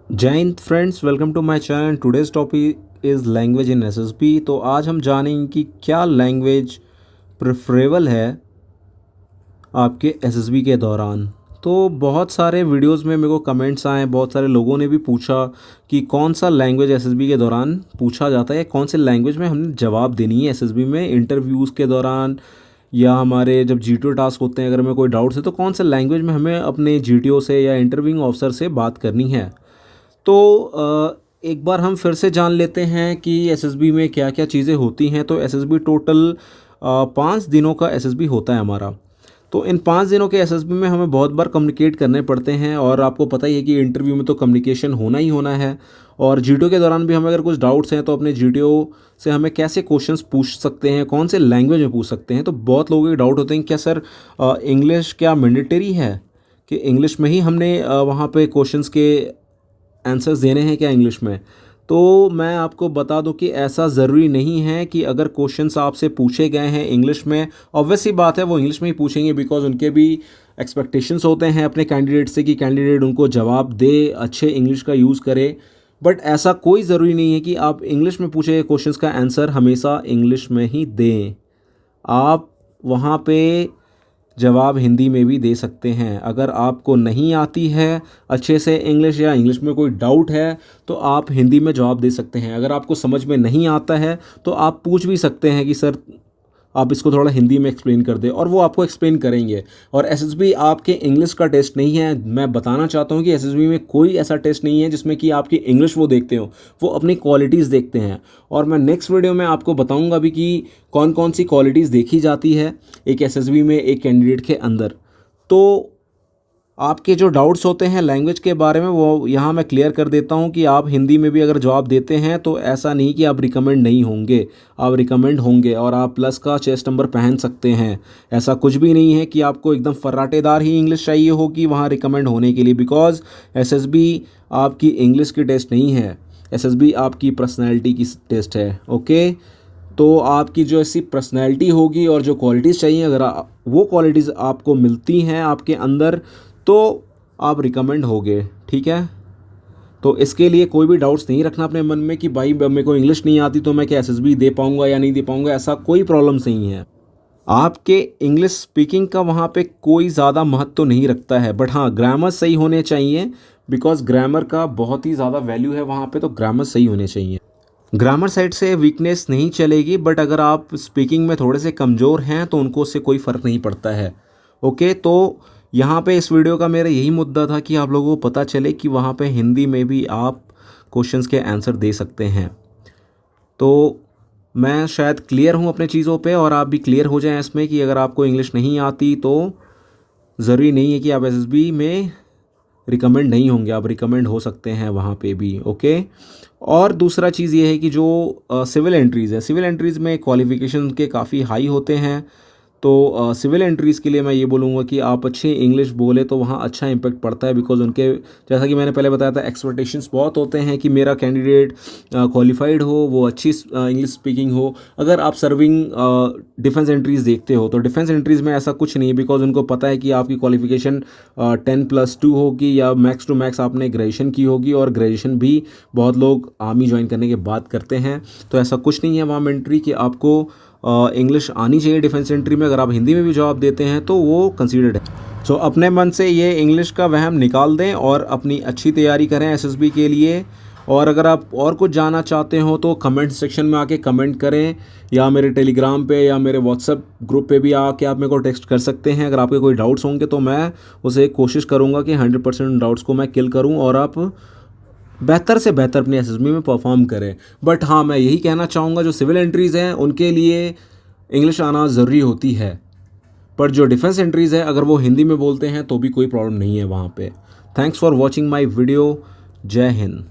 जय हिंद friends, welcome to my channel. Today's topic is language in SSB. तो आज हम जानेंगे कि क्या लैंग्वेज प्रेफरेबल है आपके एसएसबी के दौरान। तो बहुत सारे वीडियोस में मेरे को कमेंट्स आए, बहुत सारे लोगों ने भी पूछा कि कौन सा लैंग्वेज एसएसबी के दौरान पूछा जाता है, कौन से लैंग्वेज में हमने जवाब देनी है एसएसबी में इंटरव्यूज़ के दौरान, या हमारे जब जीटीओ टास्क होते हैं, अगर हमें कोई डाउट्स है तो कौन से लैंग्वेज में हमें अपने जीटीओ से या इंटरव्यूइंग ऑफिसर से बात करनी है। तो एक बार हम फिर से जान लेते हैं कि एसएसबी में क्या क्या चीज़ें होती हैं। तो एसएसबी टोटल 5 दिनों का एसएसबी होता है हमारा। तो इन 5 दिनों के एसएसबी में हमें बहुत बार कम्युनिकेट करने पड़ते हैं, और आपको पता ही है कि इंटरव्यू में तो कम्युनिकेशन होना ही होना है। और जीटीओ के दौरान भी हमें अगर कुछ डाउट्स हैं तो अपने जीटीओ से हमें कैसे क्वेश्चंस पूछ सकते हैं, कौन से लैंग्वेज में पूछ सकते हैं। तो बहुत लोगों के डाउट होते हैं, क्या सर इंग्लिश क्या मैंडेटरी है, कि इंग्लिश में ही हमने वहाँ पे क्वेश्चंस के आंसर्स देने हैं क्या इंग्लिश में। तो मैं आपको बता दूं कि ऐसा ज़रूरी नहीं है कि अगर क्वेश्चंस आपसे पूछे गए हैं इंग्लिश में, ऑब्वियस सी बात है वो इंग्लिश में ही पूछेंगे, बिकॉज उनके भी एक्सपेक्टेशंस होते हैं अपने कैंडिडेट से कि कैंडिडेट उनको जवाब दे, अच्छे इंग्लिश का यूज़ करे। बट ऐसा कोई ज़रूरी नहीं है कि आप इंग्लिश में पूछे गए क्वेश्चंस का आंसर हमेशा इंग्लिश में ही दें। आप वहाँ पे जवाब हिंदी में भी दे सकते हैं। अगर आपको नहीं आती है अच्छे से इंग्लिश, या इंग्लिश में कोई डाउट है, तो आप हिंदी में जवाब दे सकते हैं। अगर आपको समझ में नहीं आता है तो आप पूछ भी सकते हैं कि सर आप इसको थोड़ा हिंदी में एक्सप्लेन कर दें, और वो आपको एक्सप्लेन करेंगे। और एसएसबी आपके इंग्लिश का टेस्ट नहीं है। मैं बताना चाहता हूँ कि एसएसबी में कोई ऐसा टेस्ट नहीं है जिसमें कि आपकी इंग्लिश वो देखते हो, वो अपनी क्वालिटीज़ देखते हैं। और मैं नेक्स्ट वीडियो में आपको बताऊँगा भी कि कौन कौन सी क्वालिटीज़ देखी जाती है एक एसएसबी में, एक कैंडिडेट के अंदर। तो आपके जो डाउट्स होते हैं लैंग्वेज के बारे में, वो यहाँ मैं क्लियर कर देता हूँ कि आप हिंदी में भी अगर जवाब देते हैं तो ऐसा नहीं कि आप रिकमेंड नहीं होंगे, आप रिकमेंड होंगे, और आप प्लस का चेस्ट नंबर पहन सकते हैं। ऐसा कुछ भी नहीं है कि आपको एकदम फर्राटेदार ही इंग्लिश चाहिए होगी वहाँ रिकमेंड होने के लिए, बिकॉज एसएसबी आपकी इंग्लिश की टेस्ट नहीं है, एसएसबी आपकी पर्सनैलिटी की टेस्ट है। ओके, तो आपकी जो ऐसी पर्सनैलिटी होगी और जो क्वालिटीज़ चाहिए, अगर वो क्वालिटीज़ आपको मिलती हैं आपके अंदर, तो आप रिकमेंड होगे। ठीक है, तो इसके लिए कोई भी डाउट्स नहीं रखना अपने मन में कि भाई मेरे को इंग्लिश नहीं आती तो मैं क्या एसएसबी दे पाऊँगा या नहीं दे पाऊँगा। ऐसा कोई प्रॉब्लम्स नहीं है। आपके इंग्लिश स्पीकिंग का वहाँ पे कोई ज़्यादा महत्व तो नहीं रखता है, बट हाँ ग्रामर सही होने चाहिए, बिकॉज ग्रामर का बहुत ही ज़्यादा वैल्यू है वहाँ पे। तो ग्रामर सही होने चाहिए, ग्रामर साइड से वीकनेस नहीं चलेगी। बट अगर आप स्पीकिंग में थोड़े से कमज़ोर हैं तो उनको उससे कोई फ़र्क नहीं पड़ता है। ओके, तो यहाँ पे इस वीडियो का मेरा यही मुद्दा था कि आप लोगों को पता चले कि वहाँ पे हिंदी में भी आप क्वेश्चंस के आंसर दे सकते हैं। तो मैं शायद क्लियर हूँ अपने चीज़ों पे, और आप भी क्लियर हो जाएं इसमें कि अगर आपको इंग्लिश नहीं आती तो ज़रूरी नहीं है कि आप एसएसबी में रिकमेंड नहीं होंगे, आप रिकमेंड हो सकते हैं वहाँ पे भी। ओके, और दूसरा चीज़ ये है कि जो सिविल एंट्रीज़ है, सिविल एंट्रीज़ में क्वालिफ़िकेशन के काफ़ी हाई होते हैं। तो सिविल एंट्रीज़ के लिए मैं ये बोलूँगा कि आप अच्छी इंग्लिश बोले तो वहाँ अच्छा इम्पैक्ट पड़ता है, बिकॉज उनके, जैसा कि मैंने पहले बताया था, एक्सपेक्टेशंस बहुत होते हैं कि मेरा कैंडिडेट क्वालिफाइड हो, वो अच्छी इंग्लिश स्पीकिंग हो। अगर आप सर्विंग डिफेंस एंट्रीज़ देखते हो तो डिफेंस एंट्रीज़ में ऐसा कुछ नहीं है, बिकॉज उनको पता है कि आपकी क्वालिफिकेशन 10+2 होगी, या मैक्स टू मैक्स आपने ग्रेजुएशन की होगी, और ग्रेजुएशन भी बहुत लोग आर्मी ज्वाइन करने के बाद करते हैं। तो ऐसा कुछ नहीं है वहाँ एंट्री कि आपको इंग्लिश आनी चाहिए डिफेंस एंट्री में। अगर आप हिंदी में भी जवाब देते हैं तो वो कंसीडर्ड है। सो अपने मन से ये इंग्लिश का वहम निकाल दें और अपनी अच्छी तैयारी करें एसएसबी के लिए। और अगर आप और कुछ जानना चाहते हो तो कमेंट सेक्शन में आके कमेंट करें, या मेरे टेलीग्राम पे या मेरे व्हाट्सएप ग्रुप पे भी आके आप मेरे को टेक्स्ट कर सकते हैं। अगर आपके कोई डाउट्स होंगे तो मैं उसे कोशिश करूँगा कि 100% डाउट्स को मैं किल करूँ, और आप बेहतर से बेहतर अपनी एसएसबी में परफॉर्म करें। बट हाँ, मैं यही कहना चाहूँगा, जो सिविल एंट्रीज़ हैं उनके लिए इंग्लिश आना ज़रूरी होती है, पर जो डिफेंस एंट्रीज़ है अगर वो हिंदी में बोलते हैं तो भी कोई प्रॉब्लम नहीं है वहाँ पे। Thanks for watching my video. जय हिंद।